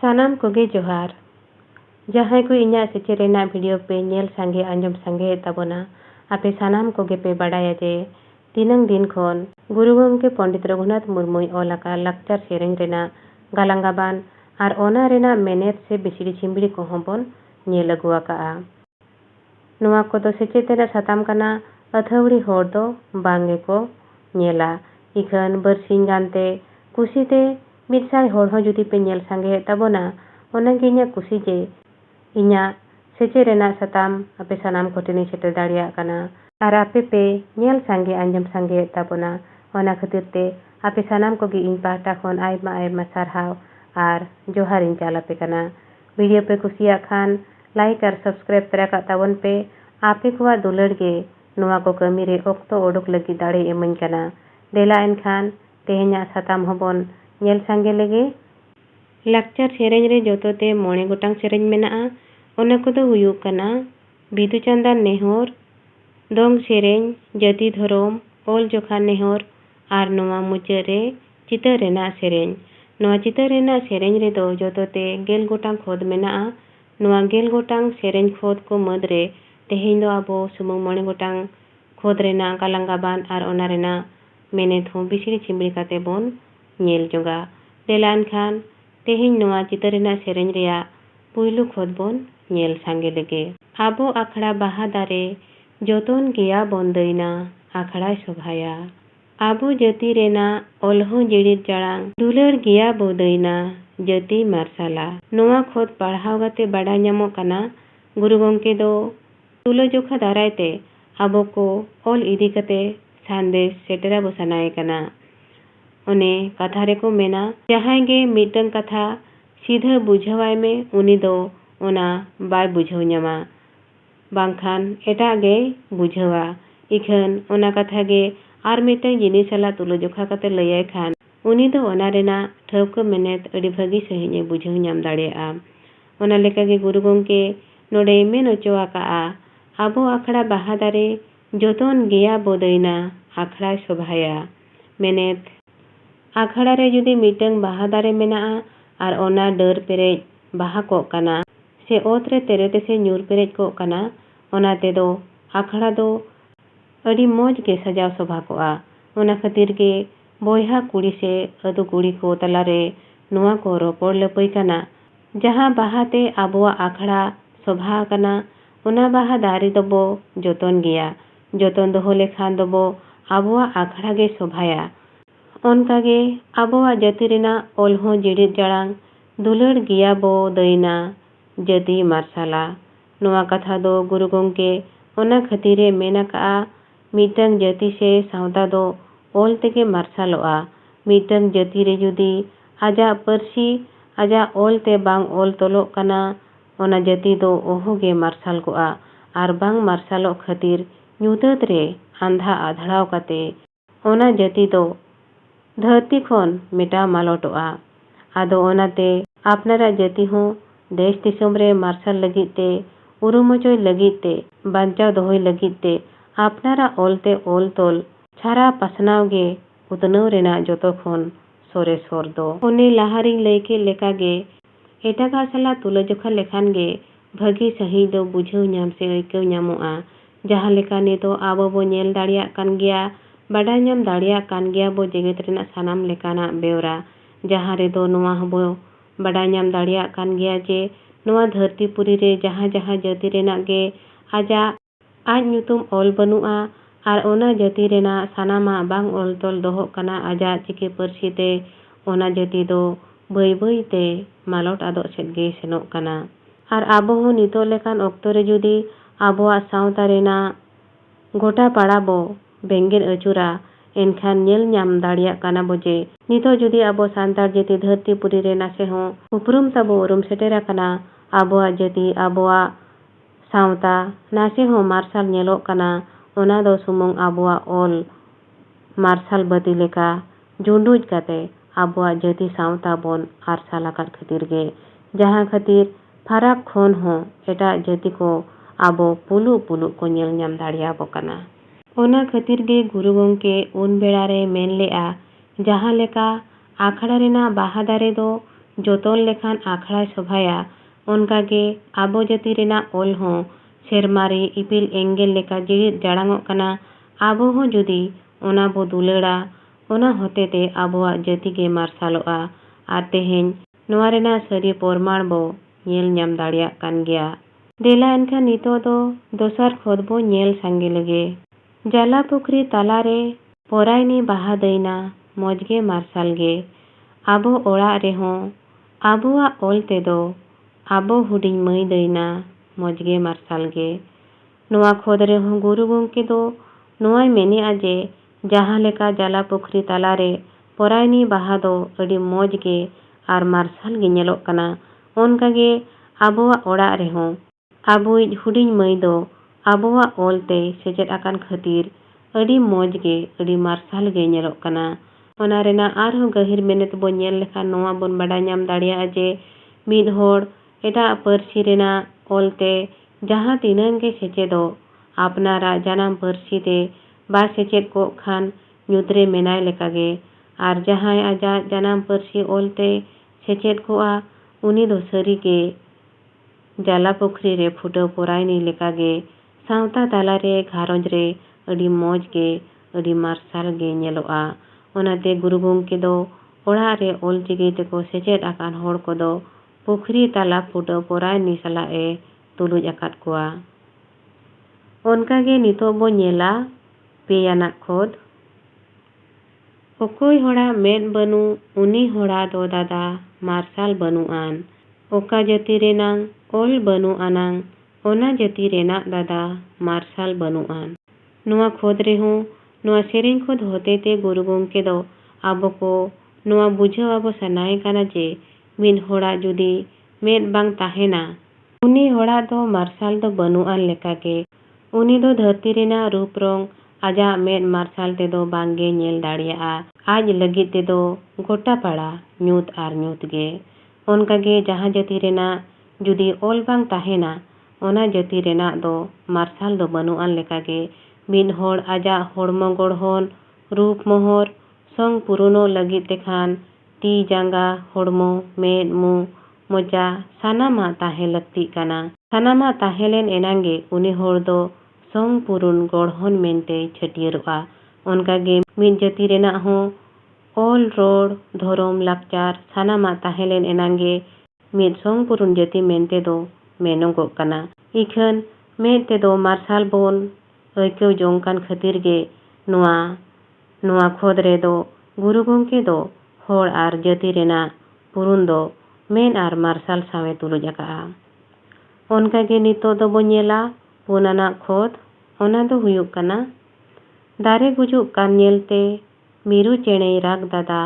सानाम कोगे जोहार जहां को इन्या सेचे रेना वीडियो पे नेल सांगे आंजम सांगे ताबोना आपे सानाम कोगे पे बाडाया जे तीनंग दिन खन गुरु गंके पंडित रघुनाथ मुर्मू ओलाका लाक्चर सेरें रेना गालांगाबान आर ओना रेना मेनेत से बिसिड़ी चिंबड़ी को हबन नेल अगुआका नुआ को दो सेचे तेना साताम कना अथौड़ी होर दो बांगे को नेला इखन बरसिंग गानते कुसीते मिदसाय होर हो जुदी पे नेल सांगे ताबोना ओनागे इन्या कुसी जे इन्या सेचे रेना साताम आपे सानाम कोटेनी सेटर दाड़िया कना आर आपे पे नेल सांगे आंजम सांगे ताबोना ओना खातिर ते आपे सानाम कोगे इन पाहटा खन आयमा आयमा सारहाव आर जोहार इन चालापे कना वीडियो पे कुसिया खान लाइक और सब्सक्राइब तरा का ताबन पे आपे को दुलड़ गे नुआ को कमी रे ओक्तो ओडोक लगी दाड़े एमन कना देला एनखान तेहेन्या साताम हबन नेल सांगे लेगे लाक्चर सेरें रे जोतोते मोणे गोटांग सेरें मेनाआ ओना कोदो हुयुग कना बिदु चांदान नेहर दोंग सेरें जाति धरम ओल जोखा नेहर आर नोआ मुचा रे चितर रेना सेरें नोआ चितर रेना सेरें रे दो जोतोते गेल गोटांग खोद मेनाआ नोआ गेल गोटांग सेरें खोद को मद रे तेहेन दो आबो सुमुंग मोणे गोटांग खोद रेना गालांगाबान आर ओना रेना मेनेत हो बिसिड़ी चिंबड़ी काते बोन नेल जोगा देलान खान तेहेन नोआ चितर रेना सेरें रेया पुइलु खोद बोन नेल सांगे लेगे आबो आखड़ा बाहा दारे जोतन गिया बंदईना आखड़ा शोभाया आबो जाति रेना ओलहो जिड़िर जाड़ांग दुलड़ गिया बोदईना जाति मार्साला नोआ खोद पढ़ाव गाते बाड़ा ᱧᱟᱢᱚᱜ कना गुरु गंके दो तुलो जोखा दारायते आबो को ओल इदी कते संदेश सेटरा बो सनाए कना ओने कथा रेको मेना जहां गे मिटन कथा सीधा बुझावाय में उनी दो ओना बाय बुझाव ᱧᱟᱢᱟ बांखान एटा गे बुझावा इखन ओना कथा गे आर मिटन जिनिस साला तुलो जोखा कते लयाय खान उनी दो ओना रेना ठौक मेनेत अड़ी भागी सहिने बुझाव ᱧᱟᱢ दाड़ेया ओना लेका गे गुरु गंके नोडे मेन ओचोआका आबो आखड़ा बाहा दारे जोतन गिया बोदईना आखड़ा शोभाया मेनेत आखड़ा रे जुदी मिटन बाहा दारे मेनाआ आर ओना डर पेरेज बाहा को कना से ओत रे तेरेते से ᱧᱩᱨ पेरेज को कना ओना तेदो आखड़ा दो अड़ी मौज के सजाव शोभा कोआ ओना खातिर गे बोयहा कुड़ी से अदु कुड़ी को तलारे नुआ को रोपड़ लपई कना जहां बाहाते आबोआ आखड़ा शोभा कना ओना बाहा दारे दबो जोतन गिया जोतन दोहो लेखान दबो आबोआ आखड़ा गे शोभाया ओनकागे आबोआ जाति रेना ओलहो जिड़िर जाड़ांग दुलड़ गिया बो दईना जाति मार्साला नोआ कथा दो गुरु गंके ओना खातिरे मेना का मिटन जाति से सावता दो ओल तेगे मार्सालोआ मिटन जाति रे जुदी आजा परसी आजा ओल ते बांग ओल तोलो कना ओना जाति दो ओहोगे मार्साल कोआ आर बांग मार्सालो खातिर ᱧᱩᱛᱟᱹᱛ रे आंधा आधड़ाव काते ओना जाति दो धरती खन मेटा मालोटोआ आदो ओनाते आपनारा जाति हो देश दिसोम रे मार्शल लगित ते उरुमचोय लगित ते बांचाव दोहोय लगित ते आपनारा ओलते ओल तोल छारा पासनाव गे उतनव रेना जोतो खन सोरेसोर दो ओने लाहारिंग लैके लेका गे एटागा साला तुलाजोखा लेखान गे भागी सही दो बुझाव ᱧᱟᱢ से अइकाव ᱧᱟᱢᱚᱜᱼᱟ जहां लेका नितो आबो बो नेल दाड़िया कान गिया बाडाय ᱧᱟᱢ दाड़िया कान गिया बो जेगेत रेना सानाम लेकाना बेवरा जहां रे दो नुआ हबो बाडाय ᱧᱟᱢ दाड़िया कान गिया जे नुआ धरतीपुरी रे जहां जहां जाति रेना गे आजा आज ᱧᱩᱛᱩᱢ ओल बनुआ आर ओना जाति रेना सानामा बांग ओल तोल दोहो कना आजा चिके परसी ते ओना जाति दो बई बई ते मालोट आदो सेद गे सेनोग कना आर आबो हो नितो लेकान ओक्तो रे जुदी आबोआ सावता रेना गोटा पाड़ा बो बेंगेन अचुरा एनखान नेल ᱧᱟᱢ दाड़िया काना बोजे नितो जुदी आबो सांतार जाति धरतीपुरी रे नासे हो उपरुम ताबो उरुम सेटेरा कना आबोआ जाति आबोआ सावता नासे हो मार्शल नेलोग कना ओना दो सुमुंग आबोआ ओल मार्शल बती लेका जुंडुज काते आबोआ जाति सावता बोन आरसाला काट खातिर गे जहां खातिर फराक खन हो एटा जाति को आबो पुलु पुलु को नेल ᱧᱟᱢ दाड़िया बो कना ओना खातिर गे गुरु गंके उन बेड़ा रे मेन लेआ जहां लेका आखड़ा रेना बाहा दारे दो ᱡᱚᱛᱚᱱ ᱞᱮᱠᱷᱟᱱ ᱟᱠᱷᱲᱟᱭ ᱥᱚᱵᱷᱟᱭᱟ, ᱚᱱᱠᱟᱜᱮ ᱟᱵᱚ ᱡᱟᱹᱛᱤ ᱨᱮᱱᱟᱜ ᱚᱞ ᱦᱚᱸ ᱥᱮᱨᱢᱟᱨᱮ ᱤᱯᱤᱞ ᱮᱸᱜᱮᱞ ᱞᱮᱠᱟ ᱡᱮᱜᱮᱫ ᱡᱟᱲᱟᱝᱚᱜ ᱠᱟᱱᱟ᱾ ᱟᱵᱚ ᱦᱚᱸ ᱡᱩᱫᱤ ᱚᱱᱟ ᱵᱚ ᱫᱩᱞᱟᱹᱲᱟ, ᱚᱱᱟ ᱦᱚᱛᱮᱛᱮ ᱟᱵᱚᱣᱟᱜ ᱡᱟᱹᱛᱤ ᱜᱮ ᱢᱟᱨᱥᱟᱞᱚᱜᱼᱟ᱾ ᱟᱨ ᱛᱮᱦᱮᱧ ᱱᱚᱣᱟ ᱨᱮᱱᱟᱜ ᱥᱟᱹᱨᱤ ᱯᱚᱨᱢᱟᱱ ᱵᱚ ᱧᱮᱞ ᱧᱟᱢ ᱫᱟᱲᱮᱭᱟᱜ ᱠᱟᱱ ᱜᱮᱭᱟ᱾ ᱫᱮᱞᱟ ᱮᱱᱠᱷᱟᱱ ᱱᱤᱛᱚᱜ ᱫᱚ ᱫᱚᱥᱟᱨ ᱠᱷᱚᱫ ᱵᱚ ᱧᱮᱞ ᱥᱟᱸᱜᱮ ᱞᱮᱜᱮ᱾ ᱡᱟᱞᱟ ᱯᱩᱠᱷᱨᱤ ᱛᱟᱞᱟᱨᱮ ᱯᱚᱨᱟᱭᱱᱤ ᱵᱟᱦᱟ ᱫᱟᱹᱭᱱᱟ, ᱢᱚᱡᱽ ᱜᱮ ᱢᱟᱨᱥᱟᱞ ᱜᱮ᱾ ᱟᱵᱚ ᱚᱲᱟᱜ ᱨᱮᱦᱚᱸ ᱟᱵᱚᱣᱟᱜ ᱚᱞ ᱛᱮᱫᱚ ᱟᱵᱚ ᱦᱩᱰᱤᱧ ᱢᱟᱹᱭ ᱫᱟᱹᱭᱱᱟ, ᱢᱚᱡᱽ ᱜᱮ ᱢᱟᱨᱥᱟᱞ ᱜᱮ᱾ ᱱᱚᱣᱟ ᱠᱷᱚᱫ ᱨᱮᱦᱚᱸ गुरु ᱜᱚᱢᱠᱮ ᱫᱚ ᱱᱚᱣᱟᱭ ᱢᱮᱱᱮᱜᱼᱟ ᱡᱮ ᱡᱟᱦᱟᱸ ᱞᱮᱠᱟ ᱡᱟᱞᱟ ᱯᱩᱠᱷᱨᱤ ᱛᱟᱞᱟᱨᱮ ᱯᱚᱨᱟᱭᱱᱤ ᱵᱟᱦᱟ ᱫᱚ ᱟᱹᱰᱤ ᱢᱚᱡᱽ ᱜᱮ ᱟᱨ ᱢᱟᱨᱥᱟᱞ ᱜᱮ ᱧᱮᱞᱚᱜ ᱠᱟᱱᱟ, ᱚᱱᱠᱟᱜᱮ ᱟᱵᱚᱣᱟᱜ ᱚᱲᱟᱜ ᱨᱮᱦᱚᱸ ᱟᱵᱚᱭᱤᱡ ᱦᱩᱰᱤᱧ ᱢᱟᱹᱭ ᱫᱚ ᱟᱵᱚᱣᱟᱜ ᱚᱞ ᱛᱮ ᱥᱮᱪᱮᱫ ᱟᱠᱟᱱ ᱠᱷᱟᱹᱛᱤᱨ ᱟᱹᱰᱤ ᱢᱚᱡᱽ ᱜᱮ, ᱟᱹᱰि ᱢᱟᱨᱥᱟᱞ ᱜᱮ ᱧᱮᱞᱚᱜ ᱠᱟᱱᱟ᱾ ᱚᱱᱟ ᱨᱮᱱᱟᱜ ᱟᱨᱦᱚᱸ ᱜᱟᱹᱦᱤᱨ ᱢᱮᱱᱮᱛ ᱵᱚᱱ ᱧᱮᱞ ᱞᱮᱠᱷᱟᱱ ᱱᱚᱣᱟ ᱵᱚᱱ ᱵᱟᱰᱟᱭ ᱧᱟᱢ ᱫᱟᱲᱮᱭᱟᱜᱼᱟ ᱡᱮ ᱢᱤᱫ ᱦᱚᱲ ᱮᱴᱟᱜ ᱯᱟᱹᱨᱥᱤ ᱨᱮᱱᱟᱜ ᱚᱞᱛᱮ ᱡᱟᱦᱟᱸ ᱛᱤᱱᱟᱹᱜ ᱜᱮ ᱥᱮᱪᱮᱫᱚᱜ, ᱟᱯᱱᱟᱨᱟᱜ ᱡᱟᱱᱟᱢ ᱯᱟᱹᱨᱥᱤ ᱛᱮ ᱵᱟᱭ ᱥᱮᱪᱮᱫ ᱠᱚᱜ ᱠᱷᱟᱱ ᱧᱩᱛᱨᱮ ᱢᱮᱱᱟᱭ ᱞᱮᱠᱟᱜᱮ᱾ ᱟᱨ ᱡᱟᱦᱟᱸᱭ ᱟᱡᱟᱜ ᱡᱟᱱᱟᱢ ᱯᱟᱹᱨᱥᱤ ᱚᱞᱛᱮ ᱥᱮᱪᱮᱫ ᱠᱚᱜᱼᱟ, ᱩᱱᱤ ᱫᱚ ᱥᱟᱹᱨᱤᱜᱮ ᱡᱟᱞᱟ ᱯᱩᱠᱷᱨᱤ ᱨᱮ ᱯᱷᱩᱴᱟᱹᱣ ᱯᱚᱨᱟᱭᱱᱤ ᱞᱮᱠᱟᱜᱮ ᱥᱟᱶᱛᱟ ᱛᱟᱞᱟᱨᱮ, ᱜᱷᱟᱨᱚᱸᱡᱽ ᱨᱮ ᱟᱹᱰᱤ ᱢᱚᱡᱽ ᱜᱮ, ᱟᱹᱰꯤ ᱢᱟᱨᱥᱟᱞ ᱜᱮ ᱧᱮᱞᱚᱜᱼᱟ᱾ ᱚᱱᱟᱛᱮ ᱜᱩᱨᱩ ᱜᱚᱢᱠᱮ ᱫᱚ ᱚᱲᱟᱜ ᱨᱮ ᱚᱞᱪᱤᱠᱤ ᱛᱮᱠᱚ ᱥᱮᱪᱮᱫ ᱟᱠᱟᱱ ᱦᱚᱲ ᱠᱚᱫᱚ ᱯᱩᱠᱷᱨᱤ ᱛᱟᱞᱟ ᱯᱷᱩᱴᱟᱹᱣ ᱯᱚᱨᱟᱭᱱᱤ ᱥᱟᱞᱟᱜ ᱮ ᱛᱩᱞᱩᱡ ᱟᱠᱟᱫ ᱠᱚᱣᱟ᱾ ᱚᱱᱠᱟᱜᱮ ᱱᱤᱛᱚᱜ ᱵᱚ ᱧᱮᱞᱟ 2 ᱟᱱᱟᱜ ᱠᱷᱚᱫ᱾ ᱚᱠᱚᱭ ᱦᱚᱲᱟᱜ ᱢᱮᱫ ᱵᱟᱹᱱᱩᱜ, ᱩᱱᱤ ᱦᱚᱲᱟᱜ ᱫᱚ ᱫᱟᱫᱟ ᱢᱟᱨᱥᱟᱞ ᱵᱟᱹᱱᱩᱜ ᱟᱱ᱾ ᱚᱠᱟ ᱡᱟᱹᱛᱤ ᱨᱮᱱᱟᱝ ᱚᱞ ᱵᱟᱹᱱᱩᱜ ᱟᱱᱟᱝ, ᱚᱱᱟ ᱡᱟᱹᱛᱤ ᱨᱮᱱᱟᱜ ᱫᱟᱫᱟ ᱢᱟᱨᱥᱟᱞ ᱵᱟᱹᱱᱩᱜ ᱟᱱ᱾ ᱱᱚᱣᱟ ᱠᱷᱚᱫ ᱨᱮᱦᱚᱸ, ᱱᱚᱣᱟ ᱥᱮᱨᱮᱧ ᱠᱷᱚᱫ ᱦᱚᱛᱮᱛᱮ ᱜᱩᱨᱩ ᱜᱚᱢᱠᱮ ᱫᱚ ᱟᱵᱚ ko ᱱᱚᱣᱟ ᱵᱩᱡᱷᱟᱹᱣ ᱟᱵᱚ ᱥᱟᱱᱟᱭᱮ ᱠᱟᱱᱟ ᱡᱮ ᱢᱤᱫ ᱦᱚᱲᱟᱜ ᱡᱩᱫᱤ ᱢᱮᱫ ᱵᱟᱝ ᱛᱟᱦᱮᱱᱟ, ᱩᱱᱤ ᱦᱚᱲᱟᱜ ᱫᱚ ᱢᱟᱨᱥᱟᱞ ᱫᱚ ᱵᱟᱹᱱᱩᱜ ᱟᱱ ᱞᱮᱠᱟᱜᱮ᱾ ᱩᱱᱤ ᱫᱚ ᱫᱷᱟᱹᱨᱛᱤ ᱨᱮᱱᱟᱜ ᱨᱩᱯ ᱨᱚᱝ ᱟᱡᱟᱜ ᱢᱮᱫ ᱢᱟᱨᱥᱟᱞ ᱛᱮᱫᱚ ᱵᱟᱝᱜᱮ ᱧᱮᱞ ᱫᱟᱲᱮᱭᱟᱜᱼᱟ᱾ ᱟᱡ ᱞᱟᱹᱜᱤᱫ ᱛᱮᱫᱚ ᱜᱚᱴᱟ ᱯᱟᱲᱟ ᱧᱩᱛ ᱟᱨ ᱧᱩᱛ ᱜᱮ᱾ ᱚᱱᱠᱟᱜᱮ ᱡᱟᱦᱟᱸ ᱡᱟᱹᱛᱤ ᱨᱮᱱᱟᱜ ᱡᱩᱫᱤ ᱚᱞ ᱵᱟᱝ ᱛᱟᱦᱮᱱᱟ, ᱚᱱᱟ ᱡᱟᱹᱛᱤ ᱨᱮᱱᱟᱜ ᱫᱚ ᱢᱟᱨᱥᱟᱞ ᱫᱚ ᱵᱟᱹᱱᱩᱜ ᱟᱱ ᱞᱮᱠᱟᱜᱮ᱾ ᱢᱤᱫ ᱦᱚᱲ ᱟᱡᱟᱜ ᱦᱚᱲᱢᱚ ᱜᱚᱲᱦᱚᱱ, ᱨᱩᱯ ᱢᱚᱦᱚᱨ ᱥᱚᱝ ᱯᱩᱨᱩᱱᱚᱜ ᱞᱟᱹᱜᱤᱫ ᱛᱮᱠᱷᱟᱱ ᱛᱤ ᱡᱟᱸᱜᱟ, ᱦᱚᱲᱢᱚ, ᱢᱮᱫ, ᱢᱩ, ᱢᱚᱪᱟ ᱥᱟᱱᱟᱢᱟᱜ ᱛᱟᱦᱮᱸ ᱞᱟᱹᱠᱛᱤᱜ ᱠᱟᱱᱟ᱾ ᱥᱟᱱᱟᱢᱟᱜ ᱛᱟᱦᱮᱸ ᱞᱮᱱ ᱮᱱᱟᱝᱜᱮ ᱩᱱᱤ ᱦᱚᱲ ᱫᱚ ᱥᱚᱝ ᱯᱩᱨᱩᱱ ᱜᱚᱲᱦᱚᱱ ᱢᱮᱱᱛᱮ ᱪᱷᱟᱹᱴᱭᱟᱹᱨᱚᱜᱼᱟ᱾ ᱚᱱᱠᱟᱜᱮ ᱢᱤᱫ ᱡᱟᱹᱛᱤ ᱨᱮᱱᱟᱜ ᱦᱚᱸ ᱚᱞ, ᱨᱚᱲ, ᱫᱷᱚᱨᱚᱢ, ᱞᱟᱠᱪᱟᱨ ᱥᱟᱱᱟᱢᱟᱜ ᱛᱟᱦᱮᱸ ᱞᱮᱱ ᱮᱱᱟᱝᱜᱮ ᱢᱤᱫ ᱥᱚᱝ ᱯᱩᱨᱩᱱ ᱡᱟᱹᱛᱤ ᱢᱮᱱᱛᱮ ᱫᱚ ᱢᱮᱱᱚᱜᱚᱜ ᱠᱟᱱᱟ᱾ ᱤᱠᱷᱟᱹᱱ ᱢᱮᱫ ᱛᱮᱫᱚ ᱢᱟᱨᱥᱟᱞ ᱵᱚᱱ ᱟᱹᱭᱠᱟᱹᱣ ᱡᱚᱝ ᱠᱟᱱ ᱠᱷᱟᱹᱛᱤᱨ ᱜᱮ ᱱᱚᱣᱟ ᱠᱷᱚᱫ ᱨᱮᱫᱚ ᱜᱩᱨᱩ ᱜᱚᱢᱠᱮ ᱫᱚ ᱦᱚᱲ ᱟᱨ ᱡᱟᱹᱛᱤ ᱨᱮᱱᱟᱜ ᱯᱩᱨᱩᱱ ᱫᱚ ᱢᱮᱫ ᱟᱨ ᱢᱟᱨᱥᱟᱞ ᱥᱟᱶᱮ ᱛᱩᱞᱩᱡ ᱟᱠᱟᱜᱼᱟ᱾ ᱚᱱᱠᱟᱜᱮ ᱱᱤᱛᱚᱜ ᱫᱚᱵᱚ ᱧᱮᱞᱟ 4 ᱟᱱᱟᱜ ᱠᱷᱚᱫ᱾ ᱚᱱᱟ ᱫᱚ ᱦᱩᱭᱩᱜ ᱠᱟᱱᱟ ᱫᱟᱨᱮ ᱜᱩᱡᱩᱜ ᱠᱟᱱ ᱧᱮᱞᱛᱮ ᱢᱤᱨᱩ ᱪᱮᱬᱮᱭ ᱨᱟᱜᱽ ᱫᱟᱫᱟ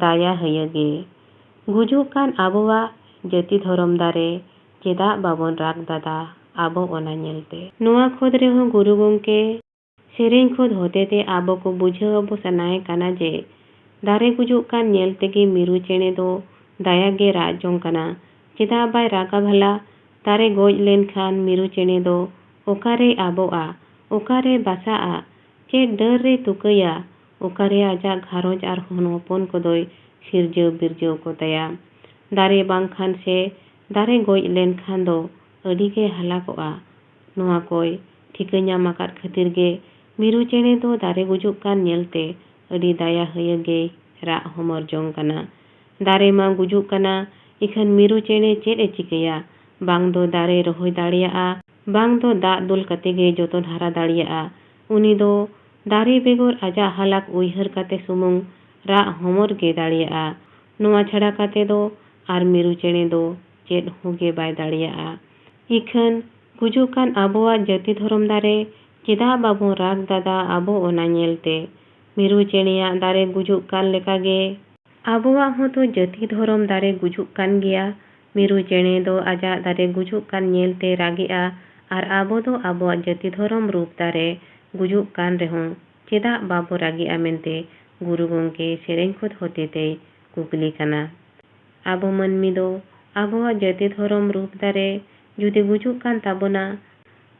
ᱫᱟᱭᱟ ᱦᱟᱹᱭᱟᱹᱜᱮ᱾ ᱜᱩᱡᱩᱜ ᱠᱟᱱ ᱟᱵᱚᱣᱟᱜ ᱡᱟᱹᱛᱤ ᱫᱷᱚᱨᱚᱢ ᱫᱟᱨᱮ ᱪᱮᱫᱟᱜ ᱵᱟᱵᱚᱱ ᱨᱟᱜᱽ ᱫᱟᱫᱟ ᱟᱵᱚ ᱚᱱᱟ ᱧᱮᱞᱛᱮ? ᱱᱚᱣᱟ ᱠᱷᱚᱫ ᱨᱮᱦᱚᱸ ᱜᱩᱨᱩ ᱜᱚᱢᱠᱮ ᱥᱮᱨᱮᱧ ᱠᱷᱚᱫ ᱦᱚᱛᱮᱛᱮ ᱟᱵᱚ ko ᱵᱩᱡᱷᱟᱹᱣ ᱟᱵᱚ ᱥᱟᱱᱟᱭᱮ ᱠᱟᱱᱟ ᱡᱮ ᱫᱟᱨᱮ ᱜᱩᱡᱩᱜ ᱠᱟᱱ ᱧᱮᱞ ᱛᱮᱜᱮ ᱢᱤᱨᱩ ᱪᱮᱬᱮ ᱫᱚ ᱫᱟᱭᱟᱜᱮ ᱨᱟᱜ ᱡᱚᱝ ᱠᱟᱱᱟ᱾ ᱪᱮᱫᱟᱜ ᱵᱟᱭ ᱨᱟᱜᱟ ᱵᱷᱟᱞᱟ? ᱫᱟᱨᱮ ᱜᱚᱡ ᱞᱮᱱᱠᱷᱟন ᱢᱤᱨᱩ ᱪᱮᱬᱮ ᱫᱚ ᱚᱠᱟᱨᱮᱭ ᱟᱵᱚᱜᱼᱟ, ᱚᱠᱟᱨᱮ ᱵᱟᱥᱟᱜᱼᱟ, ᱪᱮᱫ ᱰᱟᱹᱨ ᱨᱮᱭ ᱛᱩᱠᱟᱹᱭᱟ, ᱚᱠᱟᱨᱮ ᱟᱡᱟᱜ ᱜᱷᱟᱨᱚᱸᱡᱽ ᱟᱨ ᱦᱚᱱ ᱦᱚᱯᱚᱱ ᱠᱚᱫᱚᱭ ᱥᱤᱨᱡᱟᱹᱣ ᱵᱤᱨᱡᱟᱹᱣ ᱠᱚᱛᱟᱭᱟ? ᱫᱟᱨᱮ ᱵᱟᱝᱠᱷᱟᱱ ᱥᱮ ᱫᱟᱨᱮ ᱜᱚᱡ ᱞᱮᱱᱠᱷᱟᱱ ᱫᱚ ᱟᱹᱰᱤᱜᱮ ᱦᱟᱞᱟᱠᱚᱜᱼᱟ᱾ ᱱᱚᱣᱟ koy ᱴᱷᱤᱠᱟᱹ ᱧᱟᱢ ᱟᱠᱟᱫ ᱠᱷᱟᱹᱛᱤᱨ ᱜᱮ ᱢᱤᱨᱩ ᱪᱮᱬᱮ ᱫᱚ ᱫᱟᱨᱮ ᱜᱩᱡᱩᱜ ᱠᱟᱱ ᱧᱮᱞᱛᱮ ᱟᱹᱰᱤ ᱫᱟᱭᱟ ᱦᱟᱹᱭᱟᱹᱜᱮᱭ ᱨᱟᱜ ᱦᱚᱢᱚᱨ ᱡᱚᱝ ᱠᱟᱱᱟ᱾ ᱫᱟᱨᱮ ᱢᱟ ᱜᱩᱡᱩᱜ ᱠᱟᱱᱟ, ᱤᱠᱷᱟᱹᱱ ᱢᱤᱨᱩ ᱪᱮᱬᱮ ᱪᱮᱫ ᱮ ᱪᱤᱠᱟᱹᱭᱟ? ᱵᱟᱝ ᱫᱚ ᱫᱟᱨᱮ ᱨᱚᱦᱚᱭ ᱫᱟᱲᱮᱭᱟᱜᱼᱟ, ᱵᱟᱝ ᱫᱚ ᱫᱟᱜ ᱫᱩᱞ ᱠᱟᱛᱮᱜᱮ ᱡᱚᱛᱚᱱ ᱦᱟᱨᱟ ᱫᱟᱲᱮᱭᱟᱜᱼᱟ᱾ ᱩᱱᱤ ᱫᱚ ᱫᱟᱨᱮ बेगर ᱟᱡᱟᱜ ᱦᱟᱞᱟᱠ ᱩᱭᱦᱟᱹᱨ ᱠᱟᱛᱮ ᱥᱩᱢᱩᱝ ᱨᱟᱜ ᱦᱚᱢᱚᱨ ᱜᱮ ᱫᱟᱲᱮᱭᱟᱜᱼᱟ᱾ ᱱᱚᱣᱟ ᱪᱷᱟᱲᱟ ᱠᱟᱛᱮ ᱫᱚ ᱟᱨ ᱢᱤᱨᱩ ᱪᱮᱬᱮ ᱫᱚ ᱪᱮᱫ ᱦᱚᱸ ᱜᱮ ᱵᱟᱭ ᱫᱟᱲᱮᱭᱟᱜᱼᱟ᱾ ᱤᱠᱷᱟᱹᱱ ᱜᱩᱡᱩᱜ ᱠᱟᱱ ᱟᱵᱚᱣᱟᱜ ᱡᱟᱹᱛᱤ ᱫᱷᱚᱨᱚᱢ ᱫᱟᱨᱮ ᱪᱮᱫᱟᱜ ᱵᱟᱵᱚᱱ ᱨᱟᱜ ᱫᱟᱫᱟ ᱟᱵᱚ ᱚᱱᱟ ᱧᱮᱞᱛᱮ? ᱢᱤᱨᱩ ᱪᱮᱬᱮᱭᱟᱜ ᱫᱟᱨᱮ ᱜᱩᱡᱩᱜ ᱠᱟᱱ ᱞᱮᱠᱟᱜᱮ ᱟᱵᱚᱣᱟᱜ ᱦᱚᱸᱛᱚ ᱡᱟᱹᱛᱤ ᱫᱷᱚᱨᱚᱢ ᱫᱟᱨᱮ ᱜᱩᱡᱩᱜ ᱠᱟᱱ ᱜᱮᱭᱟ᱾ ᱢᱤᱨᱩ ᱪᱮᱬᱮ ᱫᱚ ᱟᱡᱟᱜ ᱫᱟᱨᱮ ᱜᱩᱡᱩᱜ ᱠᱟᱱ ᱧᱮᱞᱛᱮ ᱨᱟᱜᱮᱜᱼᱟ, ᱟᱨ ᱟᱵᱚ ᱫᱚ ᱟᱵᱚᱣᱟᱜ ᱡᱟᱹᱛᱤ ᱫᱷᱚᱨᱚᱢ ᱨᱩᱯ ᱫᱟᱨᱮ ᱜᱩᱡᱩᱜ ᱠᱟᱱ ᱨᱮᱦᱚᱸ ᱪᱮᱫᱟᱜ ᱵᱟᱵᱚ ᱨᱟᱜᱮᱜᱼᱟ ᱢᱮᱱᱛᱮ ᱜᱩᱨᱩ ᱜᱚᱢᱠᱮ ᱥᱮᱨᱮᱧ ᱠᱷᱚᱫ ᱦᱚᱛᱮᱛᱮᱭ ᱠᱩᱠᱞᱤ ᱠᱟᱱᱟ᱾ ᱟᱵᱚ ᱢᱟᱹᱱᱢᱤ ᱫᱚ ᱟᱵᱚᱣᱟᱜ ᱡᱟᱹᱛᱤ ᱫᱷᱚᱨᱚᱢ ᱨᱩᱯ ᱫᱟᱨᱮ ᱡᱩᱫᱤ ᱜᱩᱡᱩᱜ ᱠᱟᱱ ᱛᱟᱵᱚᱱᱟ,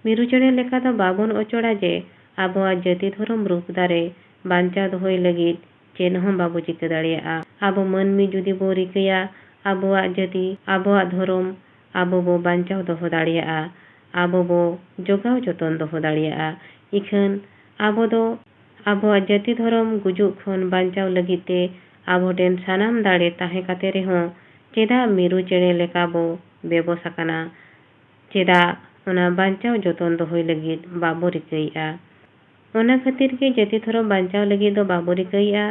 ᱢᱤᱨᱩ ᱪᱮᱬᱮ ᱞᱮᱠᱟ ᱫᱚ ᱵᱟᱵᱚᱱ ᱚᱪᱚᱲᱟ ᱡᱮ ᱟᱵᱚᱣᱟᱜ ᱡᱟᱹᱛᱤ ᱫᱷᱚᱨᱚᱢ ᱨᱩᱯ ᱫᱟᱨᱮ ᱵᱟᱧᱪᱟᱣ ᱫᱚᱦᱚᱭ ᱞᱟᱹᱜᱤᱫ ᱪᱮᱫ ᱦᱚᱸ ᱵᱟᱵᱚ ᱪᱤᱠᱟᱹ ᱫᱟᱲᱮᱭᱟᱜᱼᱟ᱾ ᱟᱵᱚ ᱢᱟᱹᱱᱢᱤ ᱡᱩᱫᱤ ᱵᱚ ᱨᱤᱠᱟᱹᱭᱟ abuwag jati abuwag dhorom abo bo banchaw doho daᱲᱮᱭᱟᱜᱼᱟ abo bo jogaw joton doho daᱲᱮᱭᱟᱜᱼᱟ इखन abo do abuwag jati dhorom gujuk khon banchaw lagit te abo ten sanam daᱲे tahe kate rehon cheda miru chede leka bo bebos akana cheda ona banchaw joton dohoy lagit babo rikai'a ona khatir ge jati dhorom banchaw lagit do babo rikai'a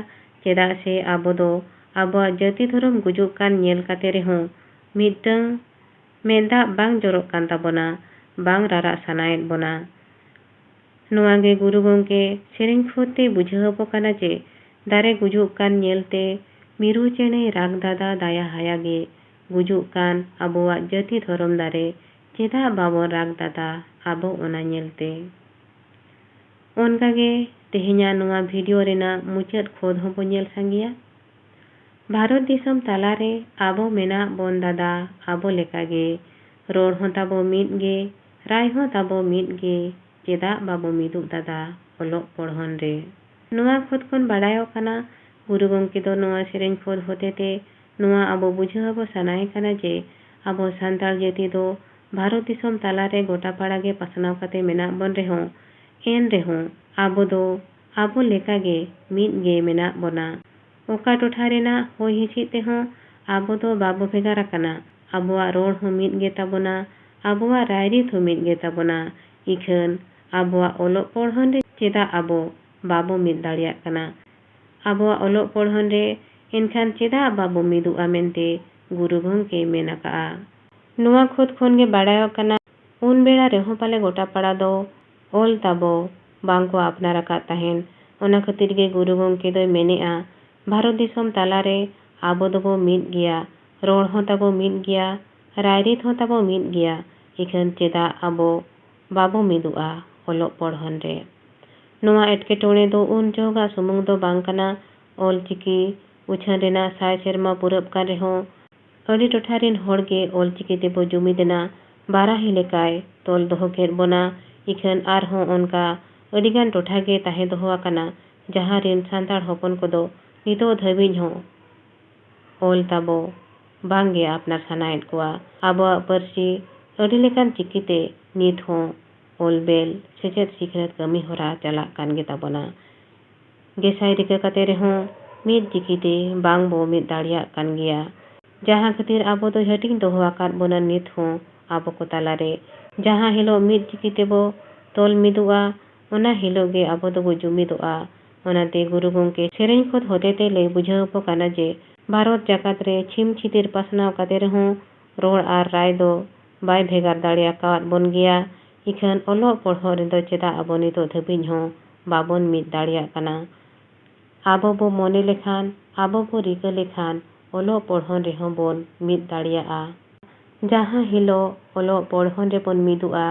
cheda se abo do abuwag jati dhorom gujuk kan nyel kate rehon midtang meda bang jorok kan tabona bang rara sanaet bona noa ge guru gongke sereng khote bujhao kana je dare gujuk kan nyelte miru chene rag dada daya haya ge gujuk kan abuwag jati dhorom dare cheda babon rag dada abo ona nyelte onka ge tehenya noa video rena muchat khod hon bo nyel sangiya Bharat दिसम तालारे आबो मेना bone दादा आबो लेका गे road हों ताबो मीद गे राय हों ताबो मीद गे चेदा बाबो मिदु दादा ओलोग पढ़न रे नोआ खोद खन बाड़ायो काना गुरु गंके दो नोआ सेरेन खोद होते ते नोआ आबो बुझाबो सनाय काना जे आबो सांताल जाति दो भारत दिसम तालारे गोटा पाड़ा गे पसनाव कते मेना बन रेहों एन रेहों आबो दो आबो लेका गे मीद गे मेना बोना ओका टोठा रेना होय हिसी तेहों आबो दो बाबो भेगार आकाना आबोआ रोड हों मीद गे ताबोना आबोआ रायरित हों मीद गे ताबोना इखन आबोआ ओलोग पढ़न रे चेदा आबो बाबो मीद दाड़ियाग काना आबोआ ओलोग पढ़न रे एनखान चेदा बाबो मिदुआ मेनते गुरु गंके मेन आकाआ नोआ खोद खन गे बाड़ायो काना उन बेड़ा रेहों पाले गोटा पाड़ा दो ओल ताबो बांको आपनार आकाद ताहेन ओना खातिर गे गुरु गंके दोय मेनेआ भारत दिसम तालारे आबो दोबो मीद गिया रोड हों ताबो मीद गिया रायरित हों ताबो मीद गिया इखन चेदा आबो बाबो मिदुआ ओलोग पढ़न रे नोआ एटकेटोणे दो उन जोगा सुमुंग दो बांग काना ओल चिकी उछन रेना साय सेरमा पुरब कान रेहों अडी टोठारिन होड़गे ओल चिकी तेबो जुमिदेना बाराही लेकाय तोल दोहो केर बोना इखन आरहों ओनका अडिगान टोठागे ताहे दोहो आकाना जहां रिन सांताड़ हपन कोदो नितो धाबिज हों ओल ताबो बांगे आपनार सनाएत कोआ आबोआ पारसी अडी लेकान चिकीते नित हों ओल बेल सेचेद सिखरत कमी होरा चला कान गे ताबोना गेसाय रिका कते रेहों मीद चिकीते बांग बो मीद दाड़ियाग कान गिया जहां खातिर आबो दो हटिंग दोहो आकाद बोना नित हों आबो को तालारे जहां हिलो मीद चिकीते बो तोल मिदुआ ओना हिलो गे आबो दोबो जुमिदुआ ओनाते गुरु गंके सेरेन खोद होतेते लय बुझावपो काना जे भारत जाकात रे छिम छितिर पासनाव काते रेहों रोड आर राय दो बाय भेगार दाड़िया काद बोन गिया इखन ओलोग पढ़ो रेदो चेदा आबो नितो धाबिज हों बाबोन मीद दाड़ियाग काना आबो बो मोने लेखान आबो बो रिका लेखान ओलोग पढ़न रेहों बोन मीद दाड़ियागआ जहां हिलो ओलोग पढ़न रे बोन मिदुआ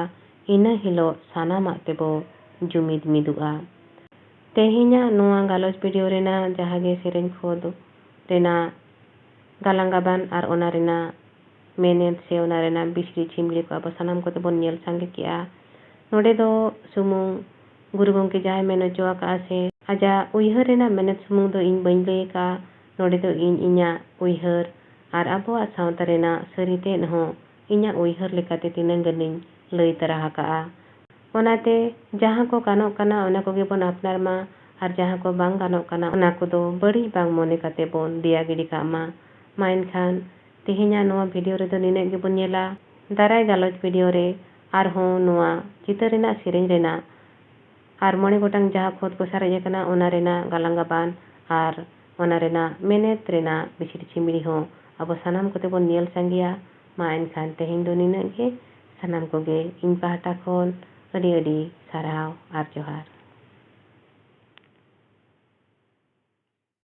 इना हिलो सानामाग तेबो जुमिद मिदुआ तेहेnya नोआ गालोच वीडियो रेना जहागे सेरेन खोद रेना गालांगाबान आर ओना रेना मेनेत से ओना रेना बिसरी छिमली को आबो सानाम को तेबो नेल सांगे किया नोडे दो सुमुंग गुरु गंके जहाय मेन जोआ का से आजा उइहर रेना मेनेत सुमुंग दो इन बइन लय का नोडे दो इन इnya उइहर आर आबोआ सावता रेना सरिते नहो इnya उइहर लेकाते तिनंग गनिं लय तराहा काआ ओनाते जहां को कानोक काना ओना को गे बोन आपनार मा आर जहां को बांग गानोक काना ओना को दो बड़ी बांग मोने काते बोन दिया गिडी का मा एनखान तेहेnya नोआ वीडियो रे दो निने गे बोन नेला दाराय गालोच वीडियो रे आर हों नोआ चितर रेना सेरेन रेना आर मोने गोटांग जहां खोद को सारेज काना ओना रेना गालांगाबान आर ओना रेना मेनेत रेना बिसरी छिमड़ी हों आबो सानाम को तेबो नेल सांगिया मा एनखान तेहेñ दो निने गे सानाम को गे इन पाहटा खोन अडी अडी साराव आर जोहार।